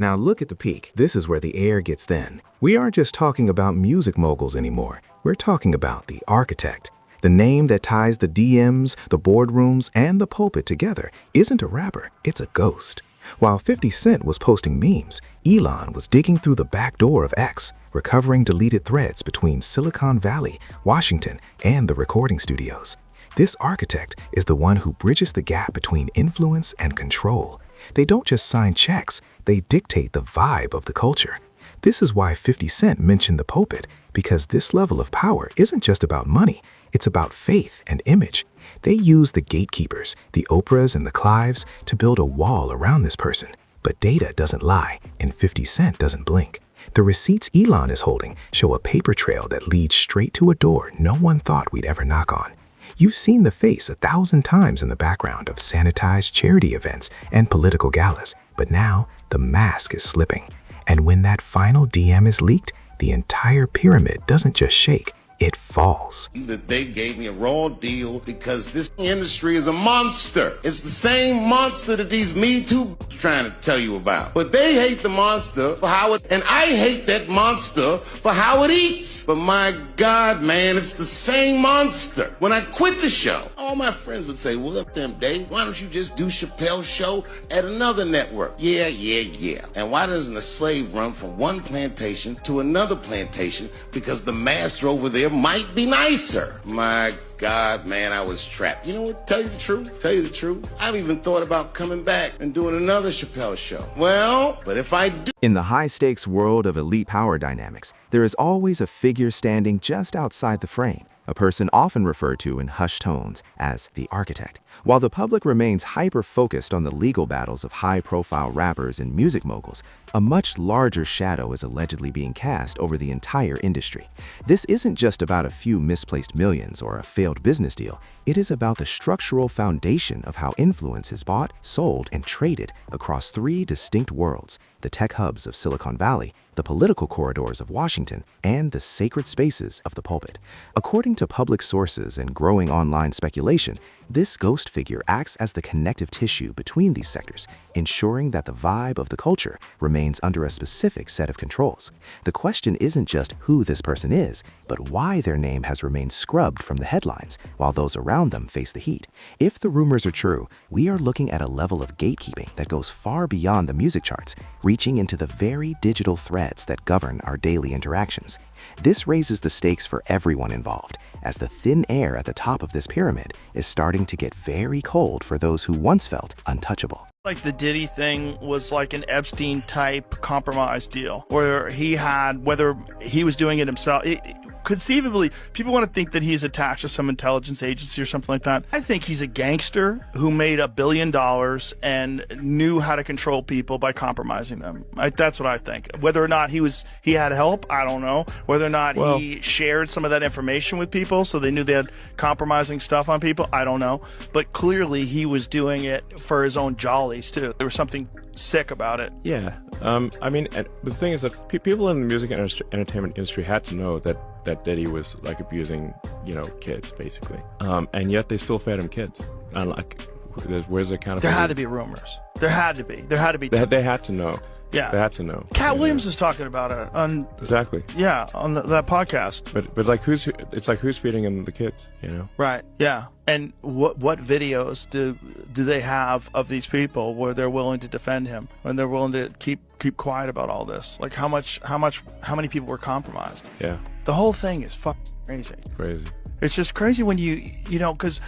Now look at the peak. This is where the air gets thin. We aren't just talking about music moguls anymore. We're talking about the architect. The name that ties the DMs, the boardrooms, and the pulpit together isn't a rapper, it's a ghost. While 50 Cent was posting memes, Elon was digging through the back door of X, recovering deleted threads between Silicon Valley, Washington, and the recording studios. This architect is the one who bridges the gap between influence and control. They don't just sign checks, they dictate the vibe of the culture. This is why 50 Cent mentioned the pulpit, because this level of power isn't just about money, it's about faith and image. They use the gatekeepers, the Oprahs and the Clives, to build a wall around this person. But data doesn't lie, and 50 Cent doesn't blink. The receipts Elon is holding show a paper trail that leads straight to a door no one thought we'd ever knock on. You've seen the face 1,000 times in the background of sanitized charity events and political galas, but now the mask is slipping. And when that final DM is leaked, the entire pyramid doesn't just shake, it falls. That they gave me a raw deal because this industry is a monster. It's the same monster that these Me Too trying to tell you about. But they hate the monster for how it, and I hate that monster for how it eats. But my God, man, it's the same monster. When I quit the show, all my friends would say, well, up them, Dave, why don't you just do Chappelle's show at another network? Yeah. And why doesn't a slave run from one plantation to another plantation because the master over there might be nicer? My God, man, I was trapped. You know what? Tell you the truth. I've even thought about coming back and doing another Chappelle show. Well, but if I do... In the high-stakes world of elite power dynamics, there is always a figure standing just outside the frame, a person often referred to in hushed tones as the architect. While the public remains hyper-focused on the legal battles of high-profile rappers and music moguls, a much larger shadow is allegedly being cast over the entire industry. This isn't just about a few misplaced millions or a failed business deal. It is about the structural foundation of how influence is bought, sold, and traded across three distinct worlds: the tech hubs of Silicon Valley, the political corridors of Washington, and the sacred spaces of the pulpit. According to public sources and growing online speculation, this ghost figure acts as the connective tissue between these sectors, ensuring that the vibe of the culture remains under a specific set of controls. The question isn't just who this person is, but why their name has remained scrubbed from the headlines while those around them face the heat. If the rumors are true, we are looking at a level of gatekeeping that goes far beyond the music charts, reaching into the very digital threads that govern our daily interactions. This raises the stakes for everyone involved, as the thin air at the top of this pyramid is starting to get very cold for those who once felt untouchable. Like the Diddy thing was like an Epstein-type compromise deal, where he had, whether he was doing it himself, conceivably, people want to think that he's attached to some intelligence agency or something like that. I think he's a gangster who made $1 billion and knew how to control people by compromising them. That's what I think. Whether or not he had help, I don't know. Whether or not he shared some of that information with people so they knew they had compromising stuff on people, I don't know. But clearly he was doing it for his own jollies too. There was something sick about it. Yeah. I mean, the thing is that people in the music and entertainment industry had to know that Diddy was like abusing, kids basically. And yet they still fed him kids. And like, where's the accountability? There had to be rumors. There had to be. They had to know. Yeah. They had to know. Cat Williams is talking about it on... Exactly. Yeah, on that podcast. But like who's feeding him the kids, Right, yeah. And what videos do they have of these people where they're willing to defend him, when they're willing to keep quiet about all this? Like how many people were compromised? Yeah. The whole thing is fucking crazy. Crazy. It's just crazy when because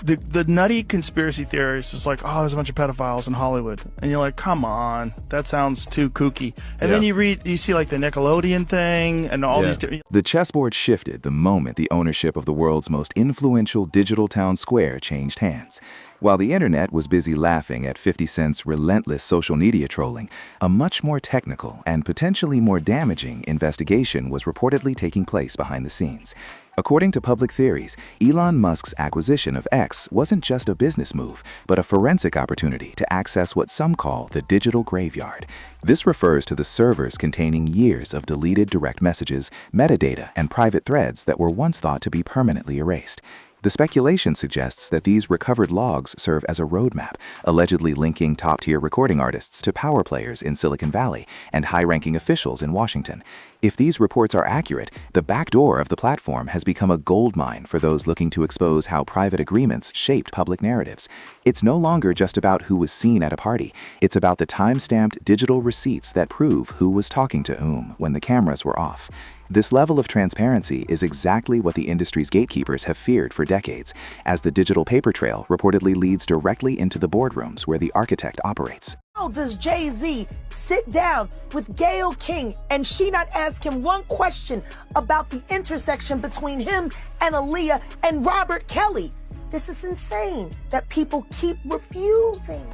the nutty conspiracy theories is like, oh, there's a bunch of pedophiles in Hollywood, and you're like, come on, that sounds too kooky. And then you see like the Nickelodeon thing and all these. The chessboard shifted the moment the ownership of the world's most influential digital town square changed hands. While the internet was busy laughing at 50 Cent's relentless social media trolling, a much more technical and potentially more damaging investigation was reportedly taking place behind the scenes. According to public theories, Elon Musk's acquisition of X wasn't just a business move, but a forensic opportunity to access what some call the digital graveyard. This refers to the servers containing years of deleted direct messages, metadata, and private threads that were once thought to be permanently erased. The speculation suggests that these recovered logs serve as a roadmap, allegedly linking top-tier recording artists to power players in Silicon Valley and high-ranking officials in Washington. If these reports are accurate, the back door of the platform has become a goldmine for those looking to expose how private agreements shaped public narratives. It's no longer just about who was seen at a party. It's about the time-stamped digital receipts that prove who was talking to whom when the cameras were off. This level of transparency is exactly what the industry's gatekeepers have feared for decades, as the digital paper trail reportedly leads directly into the boardrooms where the architect operates. How does Jay-Z sit down with Gayle King and she not ask him one question about the intersection between him and Aaliyah and Robert Kelly? This is insane that people keep refusing.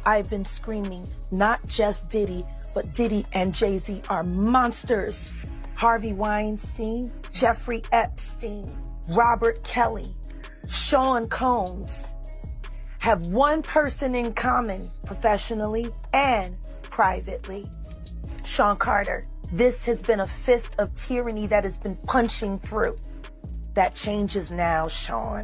I've been screaming, not just Diddy, but Diddy and Jay-Z are monsters. Harvey Weinstein, Jeffrey Epstein, Robert Kelly, Sean Combs have one person in common, professionally and privately. Sean Carter. This has been a fist of tyranny that has been punching through. That changes now, Sean.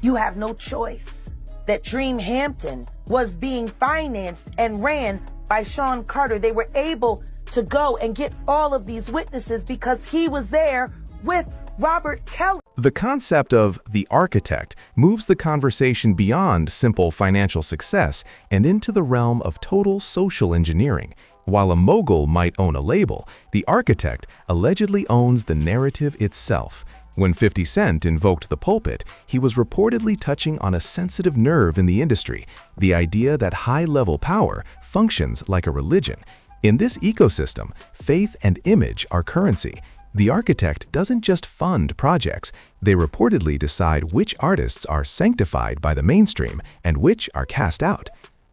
You have no choice. That Dream Hampton was being financed and ran by Sean Carter. They were able to go and get all of these witnesses because he was there with Robert Kelly. The concept of the architect moves the conversation beyond simple financial success and into the realm of total social engineering. While a mogul might own a label, the architect allegedly owns the narrative itself. When 50 Cent invoked the pulpit, he was reportedly touching on a sensitive nerve in the industry, the idea that high-level power functions like a religion. In this ecosystem, faith and image are currency. The architect doesn't just fund projects, they reportedly decide which artists are sanctified by the mainstream and which are cast out.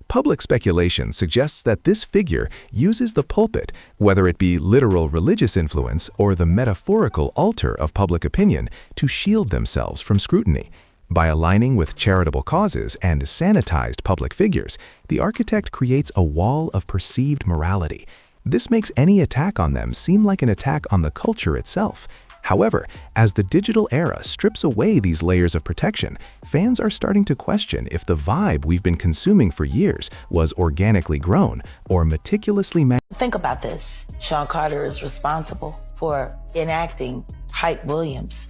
Public speculation suggests that this figure uses the pulpit, whether it be literal religious influence or the metaphorical altar of public opinion, to shield themselves from scrutiny. By aligning with charitable causes and sanitized public figures, the architect creates a wall of perceived morality. This makes any attack on them seem like an attack on the culture itself. However, as the digital era strips away these layers of protection, fans are starting to question if the vibe we've been consuming for years was organically grown or meticulously Think about this. Sean Carter is responsible for enacting Hype Williams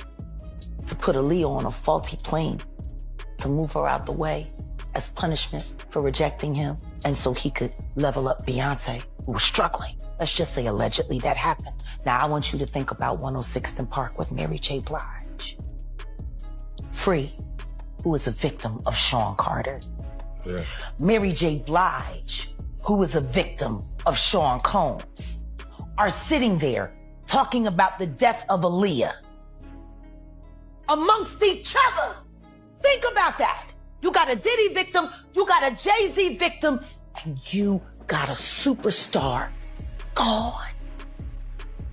to put Aaliyah on a faulty plane, to move her out the way as punishment for rejecting him, and so he could level up Beyonce, who was struggling. Let's just say allegedly that happened. Now I want you to think about 106th and Park with Mary J. Blige. Free, who is a victim of Sean Carter. Yeah. Mary J. Blige, who is a victim of Sean Combs, are sitting there talking about the death of Aaliyah amongst each other. Think about that. You got a Diddy victim, you got a Jay-Z victim, and you got a superstar gone.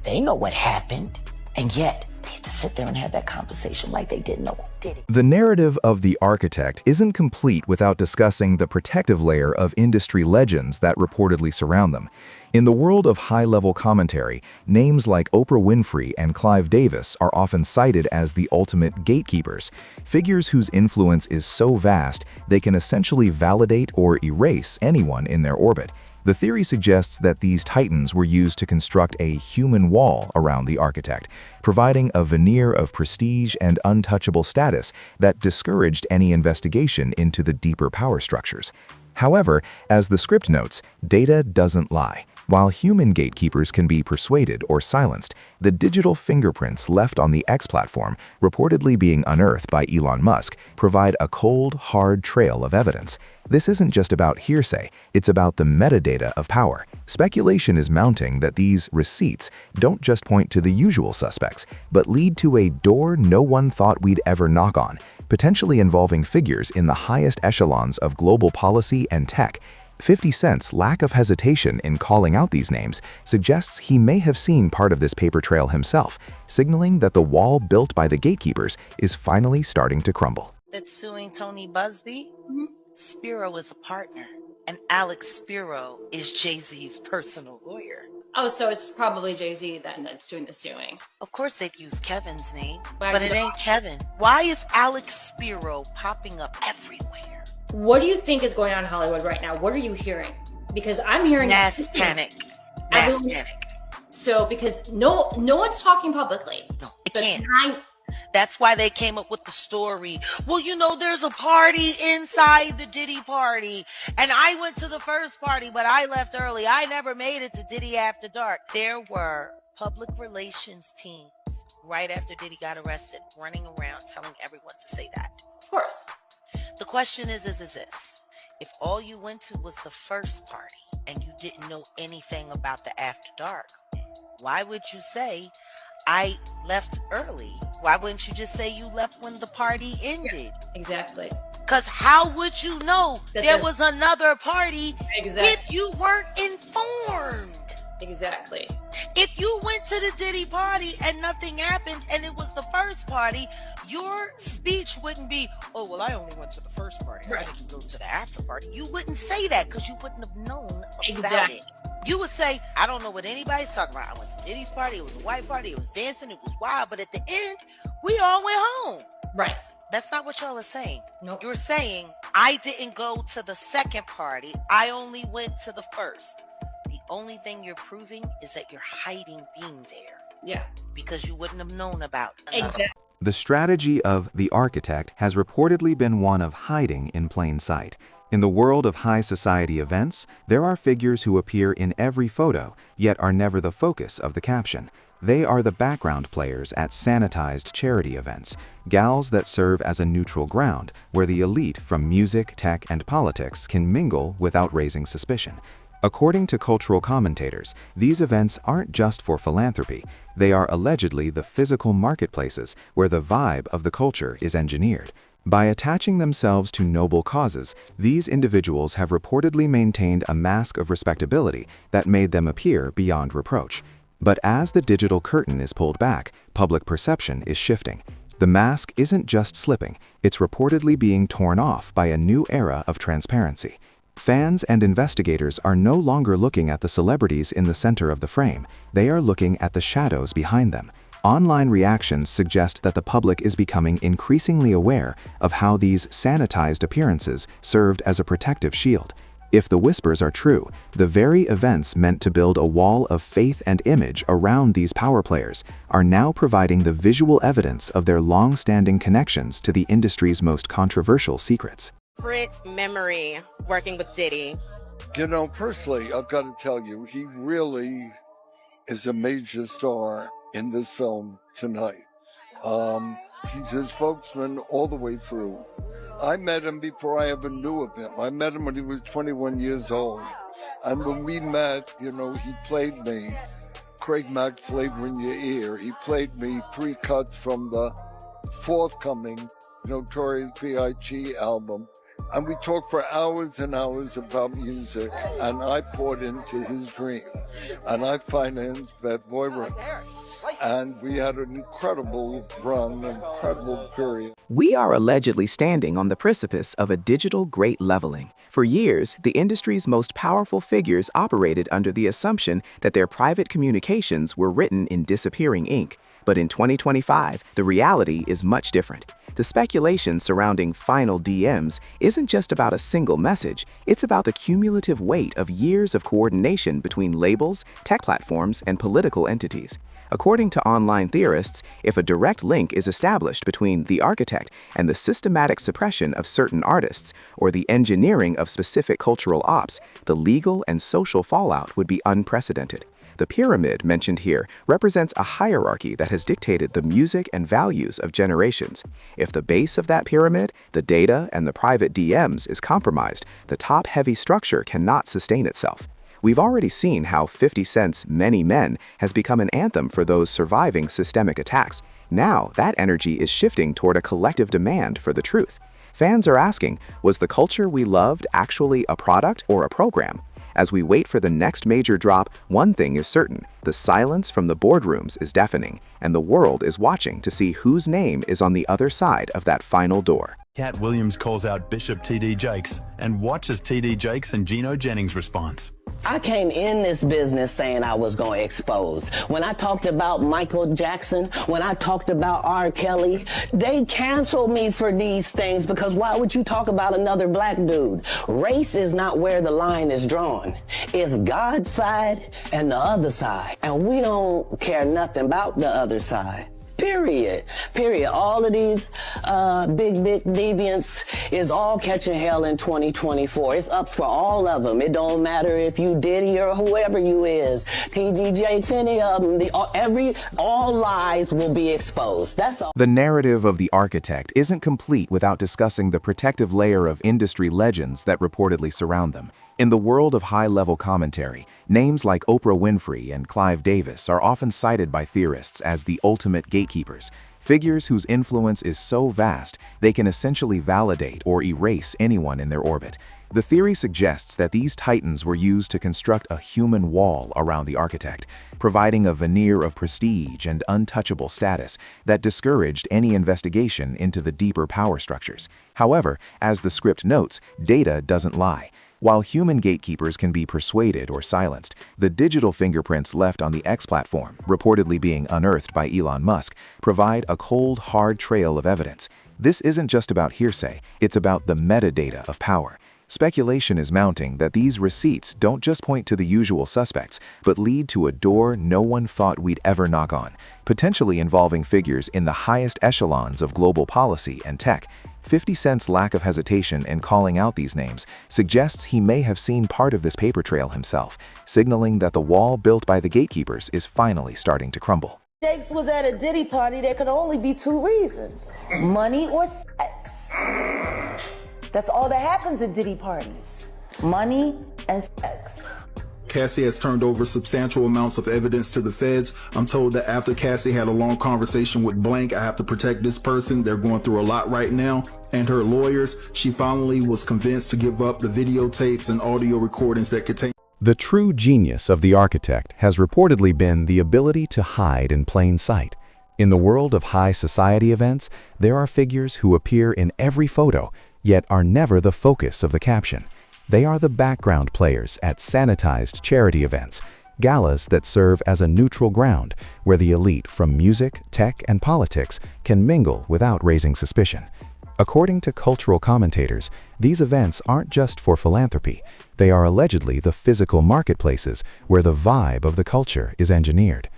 They know what happened, and yet they had to sit there and have that conversation like they didn't know who did it. The narrative of the architect isn't complete without discussing the protective layer of industry legends that reportedly surround them. In the world of high-level commentary, names like Oprah Winfrey and Clive Davis are often cited as the ultimate gatekeepers, figures whose influence is so vast they can essentially validate or erase anyone in their orbit. The theory suggests that these titans were used to construct a human wall around the architect, providing a veneer of prestige and untouchable status that discouraged any investigation into the deeper power structures. However, as the script notes, data doesn't lie. While human gatekeepers can be persuaded or silenced, the digital fingerprints left on the X platform, reportedly being unearthed by Elon Musk, provide a cold, hard trail of evidence. This isn't just about hearsay, it's about the metadata of power. Speculation is mounting that these receipts don't just point to the usual suspects, but lead to a door no one thought we'd ever knock on, potentially involving figures in the highest echelons of global policy and tech. 50 Cent's lack of hesitation in calling out these names suggests he may have seen part of this paper trail himself, signaling that the wall built by the gatekeepers is finally starting to crumble. That's suing Tony Busby. Spiro is a partner. and Alex Spiro is Jay-Z's personal lawyer. Oh, so it's probably Jay-Z then that's doing the suing. Of course they'd use Kevin's name, Why but do it they- ain't Kevin. Why is Alex Spiro popping up everywhere? What do you think is going on in Hollywood right now? What are you hearing? Because I'm hearing Mass panic. Mass Everyone- panic. So because no one's talking publicly. No, it But can't. That's why they came up with the story. Well, you know, there's a party inside the Diddy party. And I went to the first party, but I left early. I never made it to Diddy After Dark. There were public relations teams right after Diddy got arrested running around telling everyone to say that. Of course. The question is this. If all you went to was the first party and you didn't know anything about the After Dark, why would you say, I left early? Why wouldn't you just say you left when the party ended? Exactly. Because how would you know there was another party if you weren't informed? Exactly. If you went to the Diddy party and nothing happened and it was the first party, your speech wouldn't be, oh, well, I only went to the first party. Right. I didn't go to the after party. You wouldn't say that because you wouldn't have known about Exactly. it. You would say, I don't know what anybody's talking about. I went to Diddy's party. It was a white party. It was dancing. It was wild. But at the end, we all went home. Right. That's not what y'all are saying. Nope. You're saying, I didn't go to the second party. I only went to the first. The only thing you're proving is that you're hiding being there Yeah. because you wouldn't have known about another. Exactly. The strategy of the architect has reportedly been one of hiding in plain sight. In the world of high society events, there are figures who appear in every photo, yet are never the focus of the caption. They are the background players at sanitized charity events, gals that serve as a neutral ground where the elite from music, tech, and politics can mingle without raising suspicion. According to cultural commentators, these events aren't just for philanthropy. They are allegedly the physical marketplaces where the vibe of the culture is engineered. By attaching themselves to noble causes, these individuals have reportedly maintained a mask of respectability that made them appear beyond reproach. But as the digital curtain is pulled back, public perception is shifting. The mask isn't just slipping, it's reportedly being torn off by a new era of transparency. Fans and investigators are no longer looking at the celebrities in the center of the frame. They are looking at the shadows behind them. Online reactions suggest that the public is becoming increasingly aware of how these sanitized appearances served as a protective shield. If the whispers are true, the very events meant to build a wall of faith and image around these power players are now providing the visual evidence of their long-standing connections to the industry's most controversial secrets. Favorite memory working with Diddy? You know, personally, I've got to tell you, he really is a major star in this film tonight. He's a spokesman all the way through. I met him before I ever knew of him. I met him when he was 21 years old. And when we met, you know, he played me Craig Mack Flavor in Your Ear. He played me 3 cuts from the forthcoming Notorious B.I.G. album. And we talked for hours and hours about music, and I poured into his dream. And I financed Bad Boy Records. And we had an incredible run, an incredible period. We are allegedly standing on the precipice of a digital great leveling. For years, the industry's most powerful figures operated under the assumption that their private communications were written in disappearing ink. But in 2025, the reality is much different. The speculation surrounding final DMs isn't just about a single message, it's about the cumulative weight of years of coordination between labels, tech platforms, and political entities. According to online theorists, if a direct link is established between the architect and the systematic suppression of certain artists or the engineering of specific cultural ops, the legal and social fallout would be unprecedented. The pyramid mentioned here represents a hierarchy that has dictated the music and values of generations. If the base of that pyramid, the data and the private DMs, is compromised, the top-heavy structure cannot sustain itself. We've already seen how 50 Cent's Many Men has become an anthem for those surviving systemic attacks. Now, that energy is shifting toward a collective demand for the truth. Fans are asking, was the culture we loved actually a product or a program? As we wait for the next major drop, one thing is certain. The silence from the boardrooms is deafening, and the world is watching to see whose name is on the other side of that final door. Cat Williams calls out Bishop T.D. Jakes and watches T.D. Jakes and Gino Jennings' response. I came in this business saying I was going to expose. When I talked about Michael Jackson, when I talked about R. Kelly, they canceled me for these things because why would you talk about another black dude? Race is not where the line is drawn. It's God's side and the other side. And we don't care nothing about the other side. Period. Period. All of these big deviants is all catching hell in 2024. It's up for all of them. It don't matter if you Diddy or whoever you is, TG Jakes, any of them. All lies will be exposed. That's all. The narrative of the architect isn't complete without discussing the protective layer of industry legends that reportedly surround them. In the world of high-level commentary, names like Oprah Winfrey and Clive Davis are often cited by theorists as the ultimate gatekeepers, figures whose influence is so vast they can essentially validate or erase anyone in their orbit. The theory suggests that these titans were used to construct a human wall around the architect, providing a veneer of prestige and untouchable status that discouraged any investigation into the deeper power structures. However, as the script notes, data doesn't lie. While human gatekeepers can be persuaded or silenced, the digital fingerprints left on the X platform, reportedly being unearthed by Elon Musk, provide a cold, hard trail of evidence. This isn't just about hearsay, it's about the metadata of power. Speculation is mounting that these receipts don't just point to the usual suspects, but lead to a door no one thought we'd ever knock on, potentially involving figures in the highest echelons of global policy and tech. 50 Cent's lack of hesitation in calling out these names suggests he may have seen part of this paper trail himself, signaling that the wall built by the gatekeepers is finally starting to crumble. Jakes was at a Diddy party. There could only be two reasons: money or sex. That's all that happens at Diddy parties: money and sex. Cassie has turned over substantial amounts of evidence to the feds. I'm told that after Cassie had a long conversation with Blank, I have to protect this person. They're going through a lot right now. And her lawyers, she finally was convinced to give up the videotapes and audio recordings that contain. The true genius of the architect has reportedly been the ability to hide in plain sight. In the world of high society events, there are figures who appear in every photo, yet are never the focus of the caption. They are the background players at sanitized charity events, galas that serve as a neutral ground where the elite from music, tech, and politics can mingle without raising suspicion. According to cultural commentators, these events aren't just for philanthropy. They are allegedly the physical marketplaces where the vibe of the culture is engineered.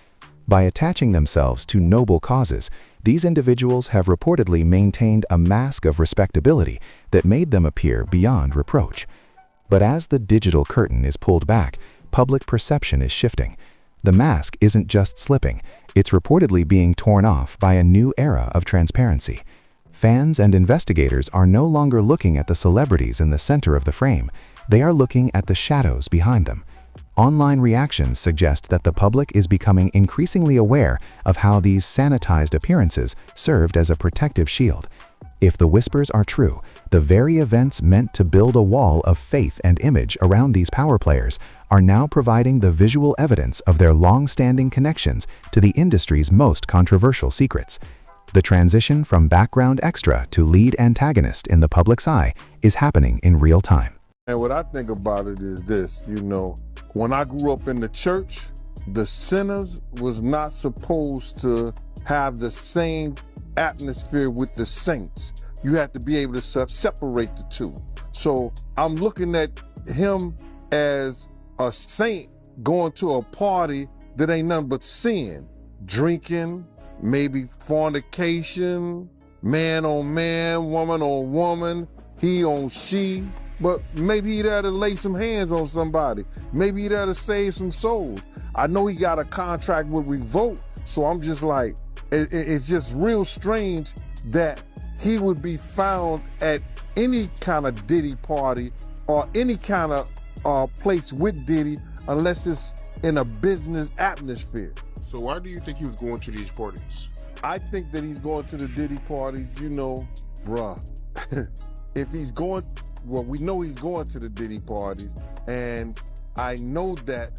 By attaching themselves to noble causes, these individuals have reportedly maintained a mask of respectability that made them appear beyond reproach. But as the digital curtain is pulled back, public perception is shifting. The mask isn't just slipping, it's reportedly being torn off by a new era of transparency. Fans and investigators are no longer looking at the celebrities in the center of the frame. They are looking at the shadows behind them. Online reactions suggest that the public is becoming increasingly aware of how these sanitized appearances served as a protective shield. If the whispers are true, the very events meant to build a wall of faith and image around these power players are now providing the visual evidence of their long-standing connections to the industry's most controversial secrets. The transition from background extra to lead antagonist in the public's eye is happening in real time. And what I think about it is this, when I grew up in the church, the sinners was not supposed to have the same atmosphere with the saints. You have to be able to separate the two. So I'm looking at him as a saint going to a party that ain't nothing but sin, drinking, maybe fornication, man on man, woman on woman, he on she. But maybe he'd have to lay some hands on somebody. Maybe he'd have to save some souls. I know he got a contract with Revolt, so I'm just like, it's just real strange that he would be found at any kind of Diddy party or any kind of place with Diddy unless it's in a business atmosphere. So why do you think he was going to these parties? I think that he's going to the Diddy parties, bruh. If he's going, well, we know he's going to the Diddy parties, and I know that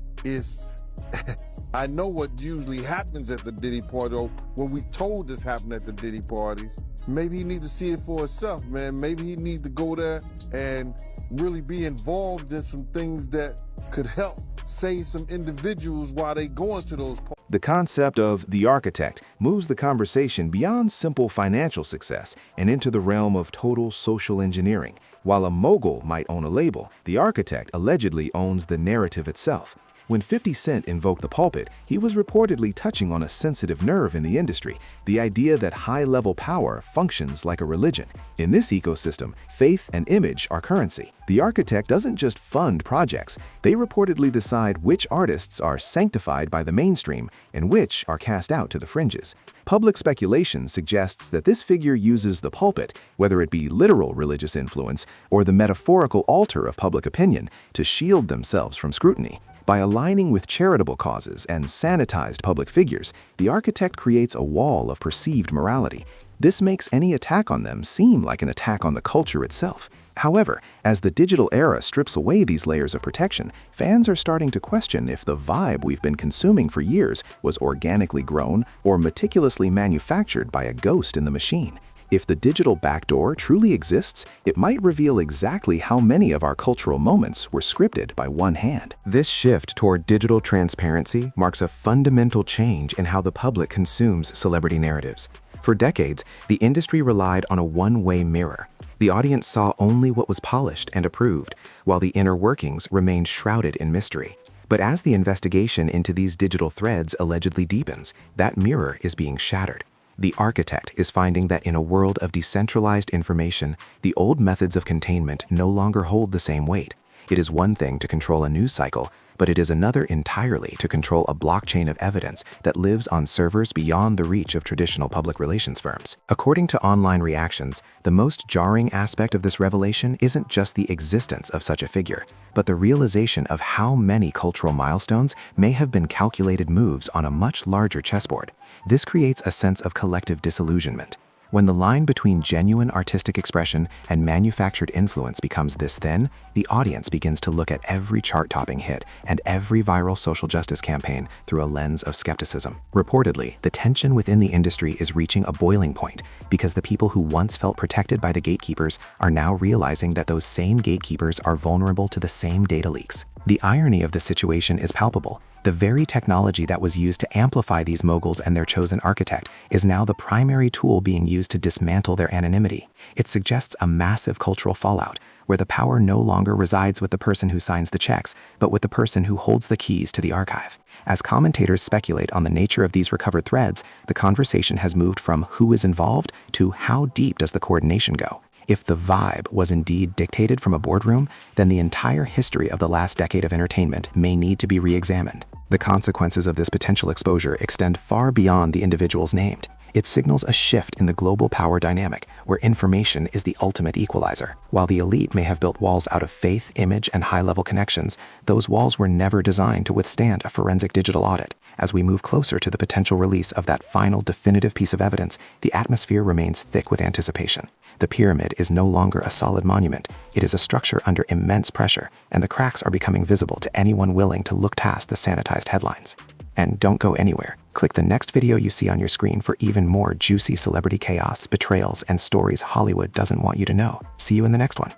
I know what usually happens at the Diddy party, or when we told this happened at the Diddy parties. Maybe he need to see it for himself, man. Maybe he need to go there and really be involved in some things that could help save some individuals while they go into those parties. The concept of the architect moves the conversation beyond simple financial success and into the realm of total social engineering. While a mogul might own a label, the architect allegedly owns the narrative itself. When 50 Cent invoked the pulpit, he was reportedly touching on a sensitive nerve in the industry, the idea that high-level power functions like a religion. In this ecosystem, faith and image are currency. The architect doesn't just fund projects, they reportedly decide which artists are sanctified by the mainstream and which are cast out to the fringes. Public speculation suggests that this figure uses the pulpit, whether it be literal religious influence or the metaphorical altar of public opinion, to shield themselves from scrutiny. By aligning with charitable causes and sanitized public figures, the architect creates a wall of perceived morality. This makes any attack on them seem like an attack on the culture itself. However, as the digital era strips away these layers of protection, fans are starting to question if the vibe we've been consuming for years was organically grown or meticulously manufactured by a ghost in the machine. If the digital backdoor truly exists, it might reveal exactly how many of our cultural moments were scripted by one hand. This shift toward digital transparency marks a fundamental change in how the public consumes celebrity narratives. For decades, the industry relied on a one-way mirror. The audience saw only what was polished and approved, while the inner workings remained shrouded in mystery. But as the investigation into these digital threads allegedly deepens, that mirror is being shattered. The architect is finding that in a world of decentralized information, the old methods of containment no longer hold the same weight. It is one thing to control a news cycle, but it is another entirely to control a blockchain of evidence that lives on servers beyond the reach of traditional public relations firms. According to online reactions, the most jarring aspect of this revelation isn't just the existence of such a figure, but the realization of how many cultural milestones may have been calculated moves on a much larger chessboard. This creates a sense of collective disillusionment. When the line between genuine artistic expression and manufactured influence becomes this thin, the audience begins to look at every chart-topping hit and every viral social justice campaign through a lens of skepticism. Reportedly, the tension within the industry is reaching a boiling point because the people who once felt protected by the gatekeepers are now realizing that those same gatekeepers are vulnerable to the same data leaks. The irony of the situation is palpable. The very technology that was used to amplify these moguls and their chosen architect is now the primary tool being used to dismantle their anonymity. It suggests a massive cultural fallout, where the power no longer resides with the person who signs the checks, but with the person who holds the keys to the archive. As commentators speculate on the nature of these recovered threads, the conversation has moved from who is involved to how deep does the coordination go. If the vibe was indeed dictated from a boardroom, then the entire history of the last decade of entertainment may need to be re-examined. The consequences of this potential exposure extend far beyond the individuals named. It signals a shift in the global power dynamic, where information is the ultimate equalizer. While the elite may have built walls out of faith, image, and high-level connections, those walls were never designed to withstand a forensic digital audit. As we move closer to the potential release of that final definitive piece of evidence, the atmosphere remains thick with anticipation. The pyramid is no longer a solid monument. It is a structure under immense pressure, and the cracks are becoming visible to anyone willing to look past the sanitized headlines. And don't go anywhere. Click the next video you see on your screen for even more juicy celebrity chaos, betrayals, and stories Hollywood doesn't want you to know. See you in the next one.